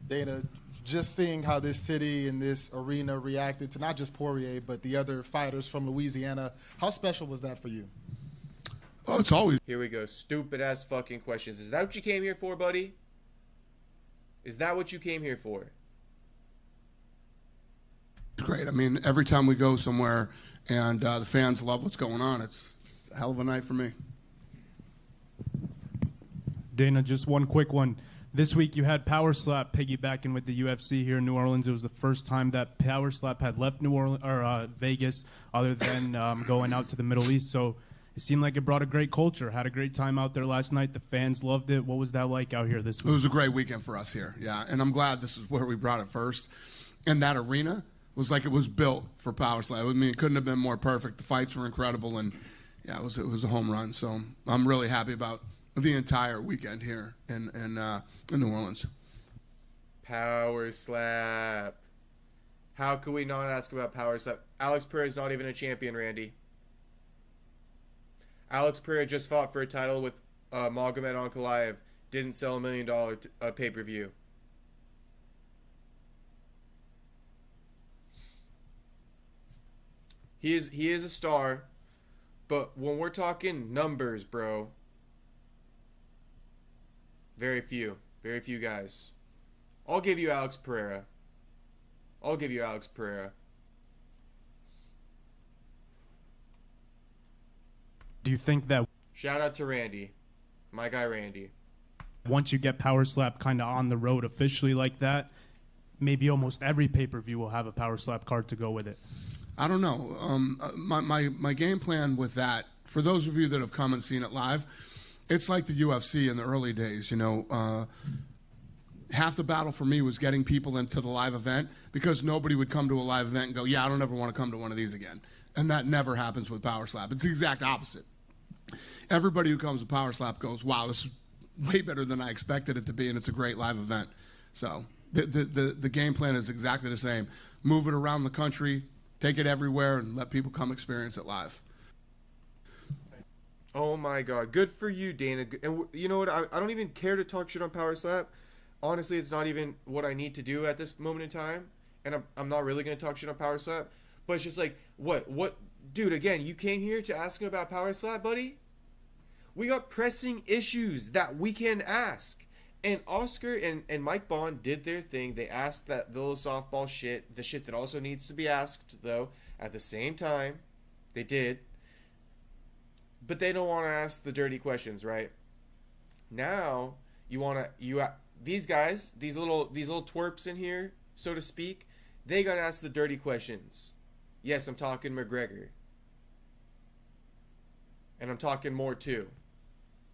Dana, just seeing how this city and this arena reacted to not just Poirier, but the other fighters from Louisiana, how special was that for you? Oh, it's always Here we go. Stupid ass fucking questions. Is that what you came here for, buddy? Is that what you came here for? great. I mean, every time we go somewhere and the fans love what's going on, it's a hell of a night for me. Dana, just one quick one. This week you had Power Slap piggybacking with the UFC here in New Orleans. It was the first time that Power Slap had left New Orleans or Vegas, other than going out to the Middle East. So it seemed like it brought a great culture. Had a great time out there last night. The fans loved it. What was that like out here this week? It was a great weekend for us here, yeah. And I'm glad this is where we brought it first. And that arena was like it was built for Power Slap. I mean, it couldn't have been more perfect. The fights were incredible, and yeah, it was a home run. So I'm really happy about the entire weekend here in New Orleans. Power Slap. How could we not ask about Power Slap? Alex Pereira is not even a champion, Randy. Alex Pereira just fought for a title with Magomed Ankalaev. Didn't sell $1 million pay-per-view. He is a star, but when we're talking numbers, bro, very few guys. I'll give you Alex Pereira. Do you think that Shout out to Randy, my guy Randy. once you get Power Slap kind of on the road officially like that, maybe almost every pay-per-view will have a Power Slap card to go with it? I don't know. My game plan with that, for those of you that have come and seen it live, it's like the UFC in the early days. You know, half the battle for me was getting people into the live event, because nobody would come to a live event and go, yeah, I don't ever want to come to one of these again. And that never happens with Power Slap. It's the exact opposite. Everybody who comes to Power Slap goes, wow, this is way better than I expected it to be, and it's a great live event. So the game plan is exactly the same. Move it around the country, take it everywhere, and let people come experience it live. Oh my God, good for you, Dana. And you know what? I don't even care to talk shit on Power Slap. Honestly, it's not even what I need to do at this moment in time, and I'm not really gonna talk shit on Power Slap. But it's just like, what, dude? Again, you came here to ask him about Power Slap, buddy. We got pressing issues that we can ask. And Oscar and Mike Bond did their thing. They asked that little softball shit, the shit that also needs to be asked, though, at the same time. They did. But they don't want to ask the dirty questions, right? Now, these guys, these little twerps in here, so to speak, they got to ask the dirty questions. Yes, I'm talking McGregor. And I'm talking more, too.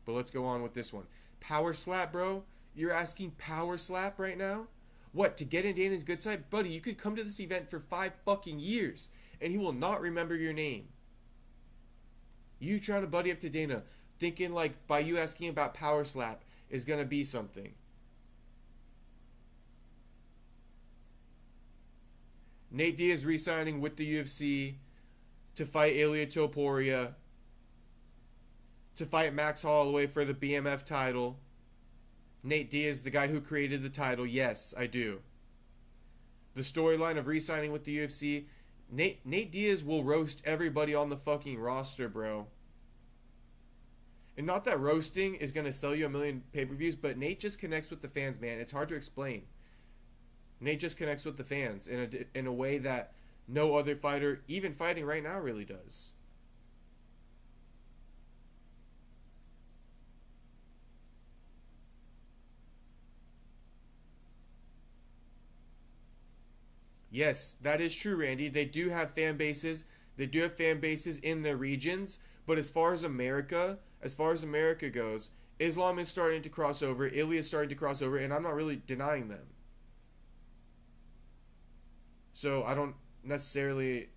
But let's go on with this one. Power Slap, bro? You're asking Power Slap right now? What, to get in Dana's good side? Buddy, you could come to this event for 5 fucking years, and he will not remember your name. You trying to buddy up to Dana, thinking like by you asking about Power Slap is going to be something. Nate Diaz re-signing with the UFC to fight Ilia Topuria, to fight Max Holloway for the BMF title. Nate Diaz, the guy who created the title. Yes, I do. The storyline of re-signing with the UFC. Nate Diaz will roast everybody on the fucking roster, bro. And not that roasting is going to sell you 1 million pay-per-views, but Nate just connects with the fans, man. It's hard to explain. Nate just connects with the fans in a way that no other fighter, even fighting right now, really does. Yes, that is true, Randy. They do have fan bases. They do have fan bases in their regions. But as far as America goes, Islam is starting to cross over. Ilya is starting to cross over, and I'm not really denying them. So I don't necessarily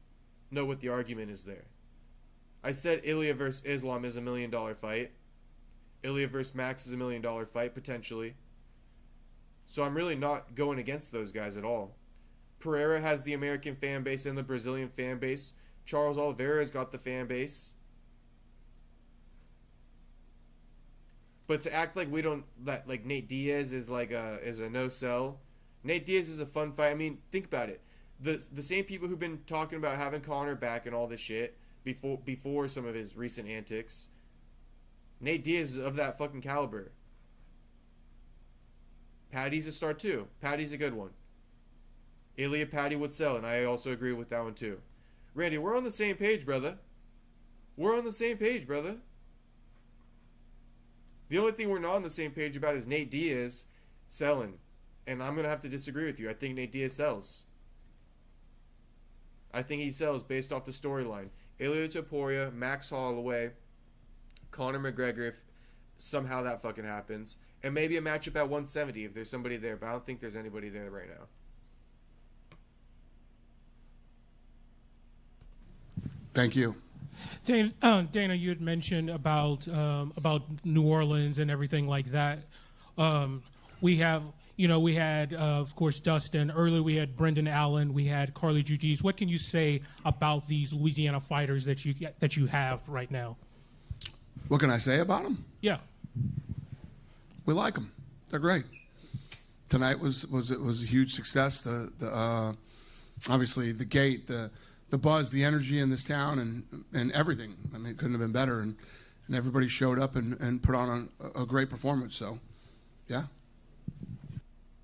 know what the argument is there. I said Ilya versus Islam is $1 million fight. Ilya versus Max is $1 million fight, potentially. So I'm really not going against those guys at all. Pereira has the American fan base and the Brazilian fan base. Charles Oliveira's got the fan base. But to act like we don't, that like Nate Diaz is like a no sell, Nate Diaz is a fun fight. I mean, think about it. The same people who've been talking about having Conor back and all this shit before some of his recent antics. Nate Diaz is of that fucking caliber. Paddy's a star too. Paddy's a good one. Ilya Paddy would sell, and I also agree with that one too. Randy, we're on the same page, brother. We're on the same page, brother. The only thing we're not on the same page about is Nate Diaz selling. And I'm going to have to disagree with you. I think Nate Diaz sells. I think he sells based off the storyline. Ilya Topuria, Max Holloway, Conor McGregor, if somehow that fucking happens. And maybe a matchup at 170 if there's somebody there. But I don't think there's anybody there right now. Thank you. Dana, you had mentioned about New Orleans and everything like that. We had of course Dustin. Earlier we had Brendan Allen. We had Carly Judiz. What can you say about these Louisiana fighters that you have right now? What can I say about them? Yeah, we like them. They're great. Tonight was a huge success. The obviously the gate, the buzz, the energy in this town, and everything. I mean, it couldn't have been better, and everybody showed up and put on a great performance. So, yeah.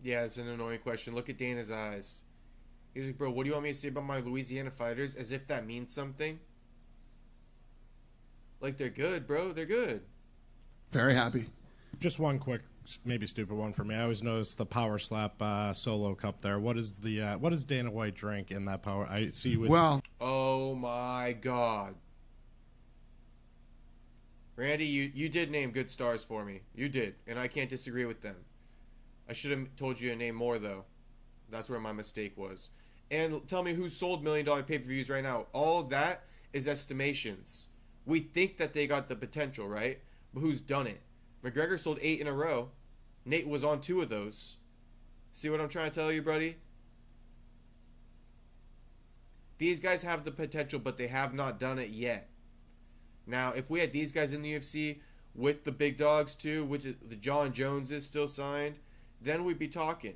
Yeah, it's an annoying question. Look at Dana's eyes. He's like, bro, what do you want me to say about my Louisiana fighters? As if that means something. Like, they're good, bro. They're good. Very happy. Just one quick, maybe stupid one for me. I always notice the Power Slap solo cup there. What does Dana White drink in that power? I see with Oh my God, Randy, you did name good stars for me. You did, and I can't disagree with them. I should have told you to name more though. That's where my mistake was. And tell me who's sold $1 million pay-per-views right now. All of that is estimations. We think that they got the potential, right? But who's done it? McGregor sold 8 in a row. Nate was on 2 of those. See what I'm trying to tell you, buddy? These guys have the potential, but they have not done it yet. Now, if we had these guys in the UFC with the big dogs too, which is the John Jones is still signed, then we'd be talking.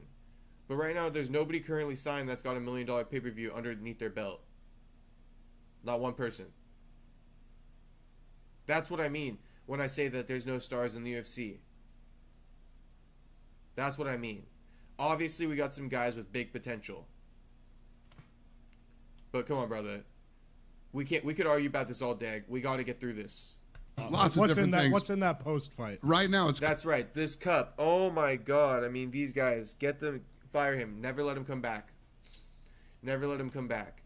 But right now, there's nobody currently signed that's got $1 million pay-per-view underneath their belt. Not one person. That's what I mean when I say that there's no stars in the UFC. That's what I mean. Obviously, we got some guys with big potential. But come on, brother. We could argue about this all day. We got to get through this. Lots of different things. What's in that post fight? Right now, That's right. This cup. Oh my God. I mean, these guys, get them, fire him. Never let him come back. Never let him come back.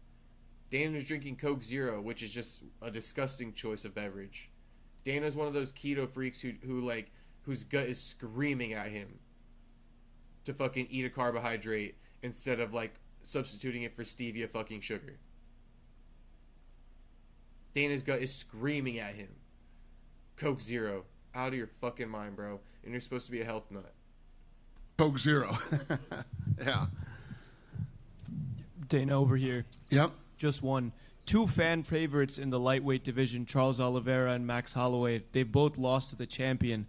Dana's drinking Coke Zero, which is just a disgusting choice of beverage. Dana's one of those keto freaks whose gut is screaming at him to fucking eat a carbohydrate instead of substituting it for stevia fucking sugar. Dana's gut is screaming at him. Coke Zero. Out of your fucking mind, bro. And you're supposed to be a health nut. Coke Zero. Yeah. Dana over here. Yep. Just one. 2 fan favorites in the lightweight division, Charles Oliveira and Max Holloway. They both lost to the champion.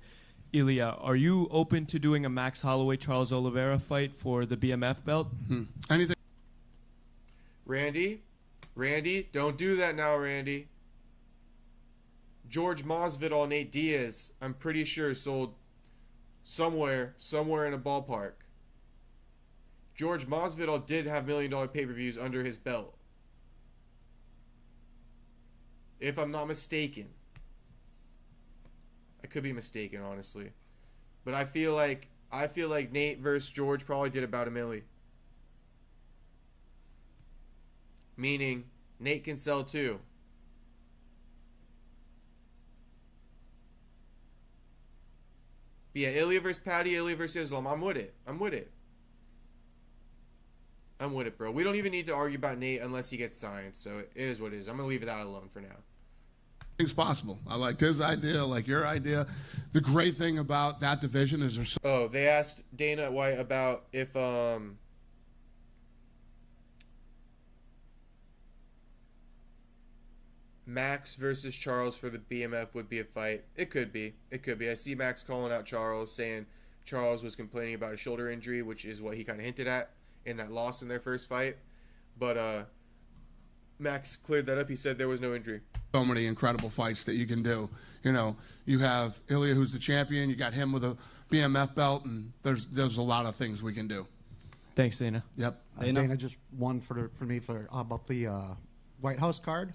Ilya, are you open to doing a Max Holloway-Charles Oliveira fight for the BMF belt? Anything? Randy, don't do that now, Randy. George Masvidal, Nate Diaz, I'm pretty sure sold somewhere in a ballpark. George Masvidal did have $1 million pay-per-views under his belt. If I'm not mistaken. I could be mistaken, honestly. But I feel like Nate versus George probably did about $1 million. Meaning, Nate can sell too. But yeah, Ilya versus Paddy, Ilya versus Islam. I'm with it, bro. We don't even need to argue about Nate unless he gets signed. So it is what it is. I'm going to leave it out alone for now. Things possible. I liked his idea. I like your idea. The great thing about that division is there's they asked Dana White about if Max versus Charles for the BMF would be a fight. It could be. I see Max calling out Charles, saying Charles was complaining about a shoulder injury, which is what he kind of hinted at in that loss in their first fight. But Max cleared that up. He said there was no injury. So many incredible fights that you can do. You know, you have Ilya, who's the champion. You got him with a BMF belt, and there's a lot of things we can do. Thanks, Dana. Yep. Dana, just one for me about the White House card.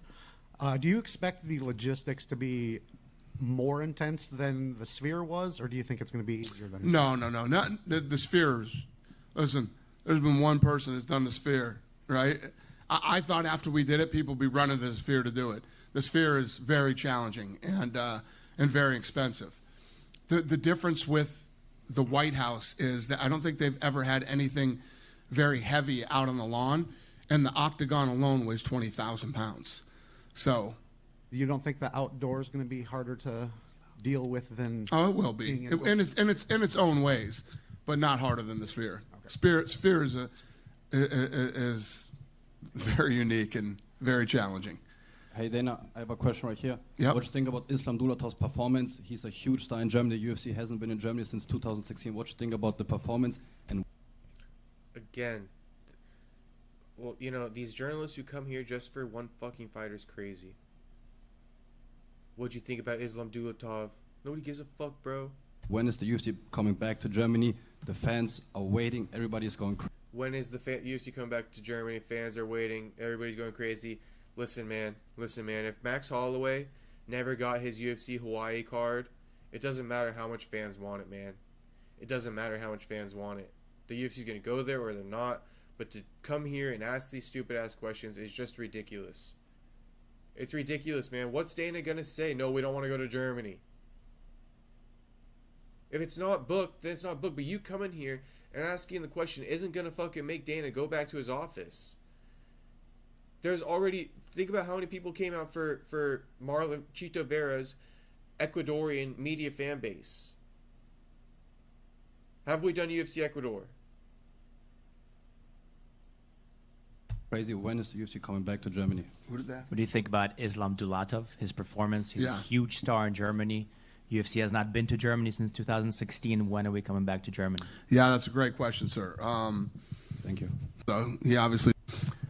Do you expect the logistics to be more intense than the Sphere was, or do you think it's going to be easier than? No. Not the Spheres. Listen, there's been one person that's done the Sphere, right? I thought after we did it, people would be running to the Sphere to do it. The Sphere is very challenging and very expensive. The difference with the White House is that I don't think they've ever had anything very heavy out on the lawn, and the octagon alone weighs 20,000 pounds. So, you don't think the outdoor is going to be harder to deal with than? Oh, it will be, in its own ways, but not harder than the Sphere. Okay. Sphere is very unique and very challenging. Hey Dana, I have a question right here. Yep. What do you think about Islam Dulatov's performance? He's a huge star in Germany. The UFC hasn't been in Germany since 2016. What do you think about the performance? And Again, well, you know, these journalists who come here just for one fucking fighter is crazy. What'd you think about Islam Dulatov? Nobody gives a fuck, bro. when is the UFC coming back to Germany? The fans are waiting. Everybody is going crazy. When is the UFC coming back to Germany? Fans are waiting. Everybody's going crazy. Listen, man. If Max Holloway never got his UFC Hawaii card, it doesn't matter how much fans want it, man. It doesn't matter how much fans want it. The UFC's going to go there or they're not. But to come here and ask these stupid-ass questions is just ridiculous. It's ridiculous, man. What's Dana going to say? No, we don't want to go to Germany. If it's not booked, then it's not booked. But you coming here and asking the question isn't going to fucking make Dana go back to his office. There's already... Think about how many people came out for Marlon Chito Vera's Ecuadorian media fan base. Have we done UFC Ecuador? Crazy. When is the UFC coming back to Germany? What do you think about Islam Dulatov? His performance? He's a huge star in Germany. UFC has not been to Germany since 2016. When are we coming back to Germany? Yeah, that's a great question, sir. Thank you. So he obviously.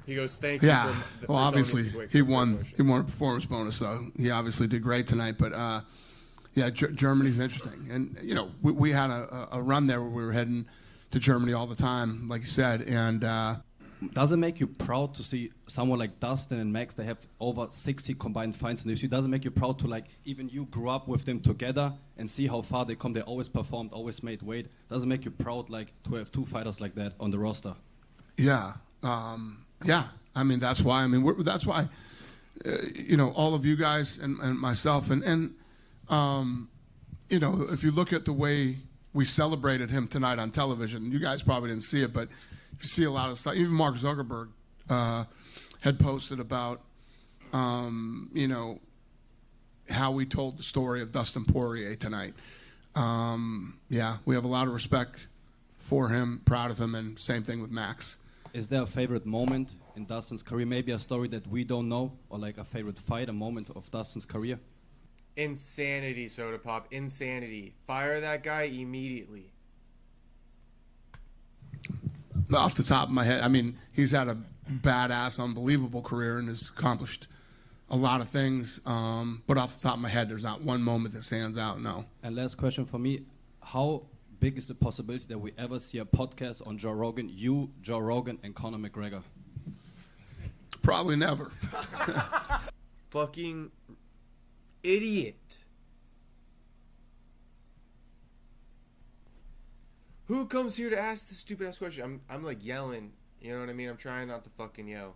He goes, thank you. Yeah. For Well, obviously he won. Question. He won a performance bonus, so he obviously did great tonight. But yeah, Germany's interesting, and you know we had a run there where we were heading to Germany all the time, like you said, and. Does it make you proud to see someone like Dustin and Max? They have over 60 combined fights in the UFC. Does it make you proud to, like, even you grew up with them together and see how far they come? They always performed, always made weight. Does it make you proud, like, to have two fighters like that on the roster? Yeah, yeah. I mean, that's why. I mean, that's why. You know, all of you guys and myself, and you know, if you look at the way we celebrated him tonight on television, you guys probably didn't see it, but. If you see a lot of stuff, even Mark Zuckerberg had posted about, you know, how we told the story of Dustin Poirier tonight. Yeah, we have a lot of respect for him, proud of him, and same thing with Max. Is there a favorite moment in Dustin's career? Maybe a story that we don't know, or like a favorite fight, a moment of Dustin's career? Insanity, Soda Pop. Insanity. Fire that guy immediately. Off the top of my head, I mean, he's had a badass, unbelievable career and has accomplished a lot of things. But off the top of my head, there's not one moment that stands out, no. And last question for me. How big is the possibility that we ever see a podcast on Joe Rogan, you, Joe Rogan, and Conor McGregor? Probably never. Fucking idiot. Who comes here to ask this stupid ass question? I'm like yelling. You know what I mean? I'm trying not to fucking yell.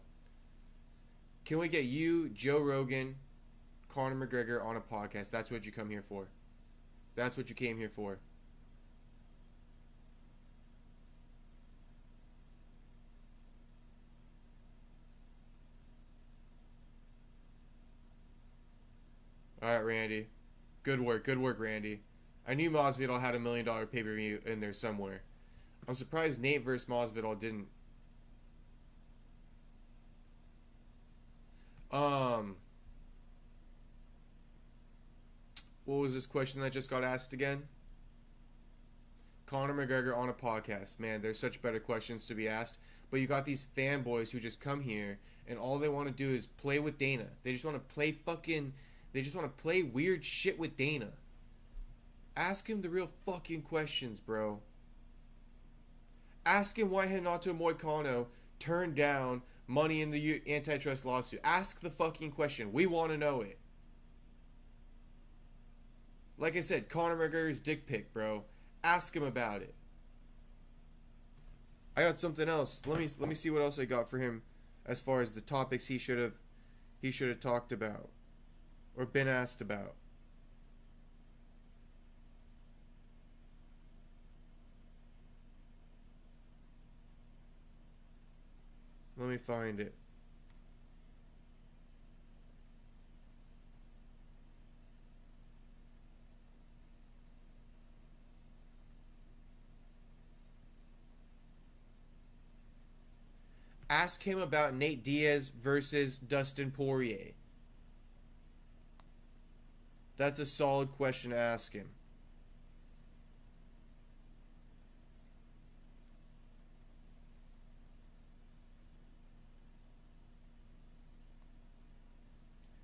Can we get you, Joe Rogan, Conor McGregor on a podcast? That's what you come here for. That's what you came here for. All right, Randy. Good work, Randy. I knew Masvidal had $1 million pay-per-view in there somewhere. I'm surprised Nate versus Masvidal didn't. What was this question that just got asked again? Conor McGregor on a podcast. Man, there's such better questions to be asked. But you got these fanboys who just come here and all they want to do is play with Dana. They just want to play weird shit with Dana. Ask him the real fucking questions, bro. Ask him why Renato Moicano turned down money in the antitrust lawsuit. Ask the fucking question. We want to know it. Like I said, Conor McGregor's dick pic, bro. Ask him about it. I got something else. Let me see what else I got for him as far as the topics he should have talked about or been asked about. Let me find it. Ask him about Nate Diaz versus Dustin Poirier. That's a solid question to ask him.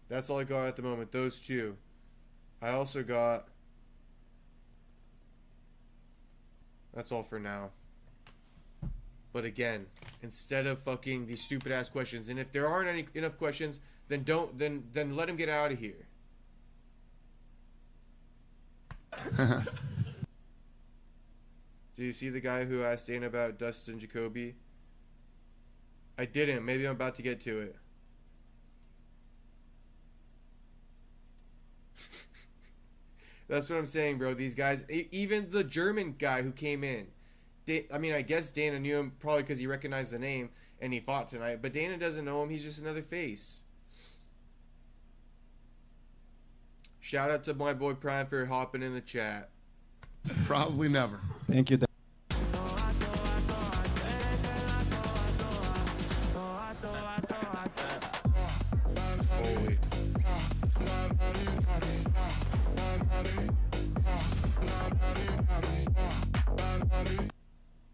That's all I got at the moment, those two. I also got... That's all for now. But again, instead of fucking these stupid ass questions, and if there aren't enough questions, then let him get out of here. Do you see the guy who asked Dana about Dustin Jacoby? I didn't. Maybe I'm about to get to it. That's what I'm saying, bro. These guys, even the German guy who came in, I guess Dana knew him probably because he recognized the name and he fought tonight. But Dana doesn't know him. He's just another face. Shout out to my boy Prime for hopping in the chat. Probably never. Thank you. Holy.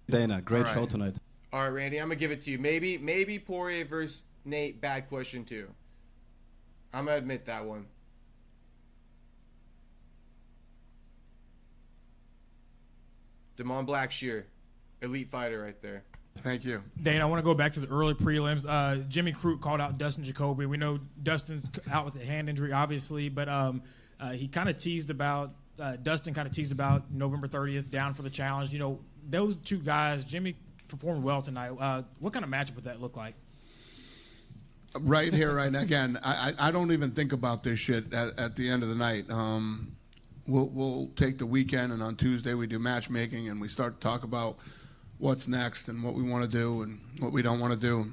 Dana, great All show right. tonight. All right, Randy, I'm gonna give it to you. Maybe Poirier versus Nate. Bad question too. I'm gonna admit that one. Damon Blackshear, elite fighter right there. Thank you. Dane, I want to go back to the early prelims. Jimmy Crute called out Dustin Jacoby. We know Dustin's out with a hand injury, obviously, but he kind of teased about Dustin kind of teased about November 30th down for the challenge. You know, those two guys, Jimmy performed well tonight. What kind of matchup would that look like? Right here, right now. Again, I don't even think about this shit at the end of the night. We'll take the weekend, and on Tuesday we do matchmaking, and we start to talk about what's next and what we want to do and what we don't want to do.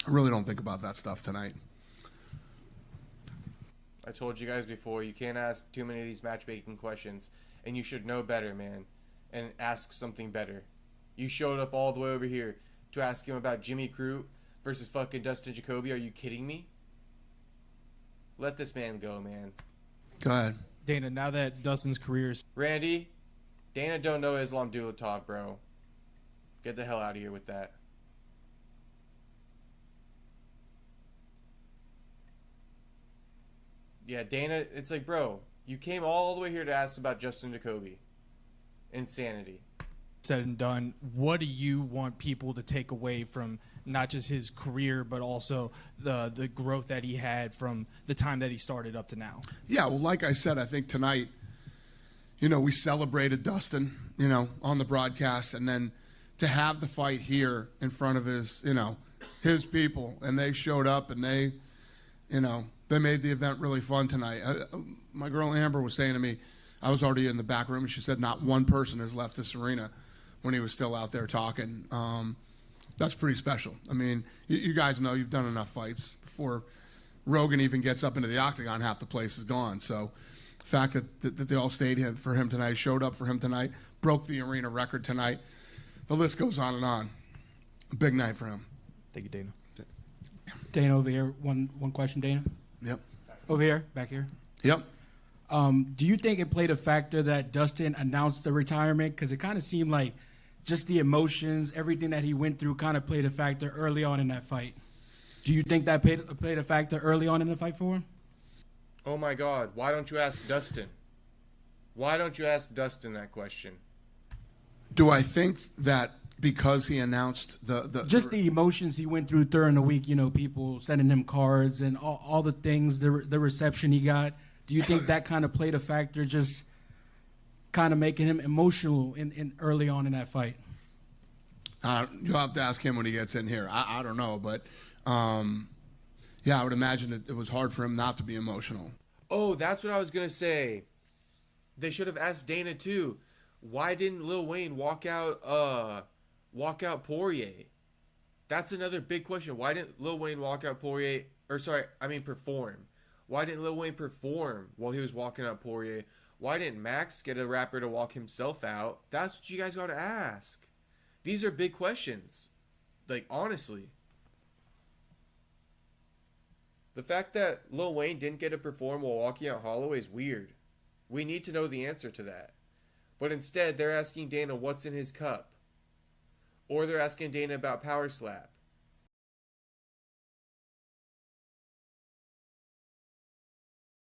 I really don't think about that stuff tonight. I told you guys before, you can't ask too many of these matchmaking questions, and you should know better, man, and ask something better. You showed up all the way over here to ask him about Jimmy Crute versus fucking Dustin Jacoby. Are you kidding me? Let this man go, man. Go ahead. Dana, now that Dustin's career is... Randy, Dana don't know Islam Dulatov, bro. Get the hell out of here with that. Yeah, Dana, it's like, bro, you came all the way here to ask about Justin Jacoby. Insanity. said and done, what do you want people to take away from not just his career, but also the growth that he had from the time that he started up to now? Yeah, well, like I said, I think tonight, we celebrated Dustin, on the broadcast, and then to have the fight here in front of his, his people, and they showed up and they made the event really fun tonight. My girl Amber was saying to me, I was already in the back room, and she said not one person has left this arena when he was still out there talking. That's pretty special. I mean, you guys know you've done enough fights. Before Rogan even gets up into the octagon, half the place is gone. So the fact that they all stayed for him tonight, showed up for him tonight, broke the arena record tonight, the list goes on and on. A big night for him. Thank you, Dana. Dana, over here. One question, Dana. Yep. Over here, back here. Yep. Do you think it played a factor that Dustin announced the retirement? Because it kind of seemed like just the emotions, everything that he went through kind of played a factor early on in that fight. Do you think that played a factor early on in the fight for him? Oh my God, why don't you ask Dustin? Why don't you ask Dustin that question? Do I think that because he announced just the emotions he went through during the week, people sending him cards and all the things, the reception he got, do you think that kind of played a factor, just kind of making him emotional in early on in that fight? You'll have to ask him when he gets in here. I don't know, but yeah, I would imagine it was hard for him not to be emotional. Oh, that's what I was gonna say. They should have asked Dana too. Why didn't Lil Wayne walk out Poirier? That's another big question. Why didn't Lil Wayne walk out Poirier? Perform. Why didn't Lil Wayne perform while he was walking out Poirier? Why didn't Max get a rapper to walk himself out? That's what you guys got to ask. These are big questions. Like, honestly. The fact that Lil Wayne didn't get to perform while walking out Holloway is weird. We need to know the answer to that. But instead, they're asking Dana what's in his cup. Or they're asking Dana about Power Slap.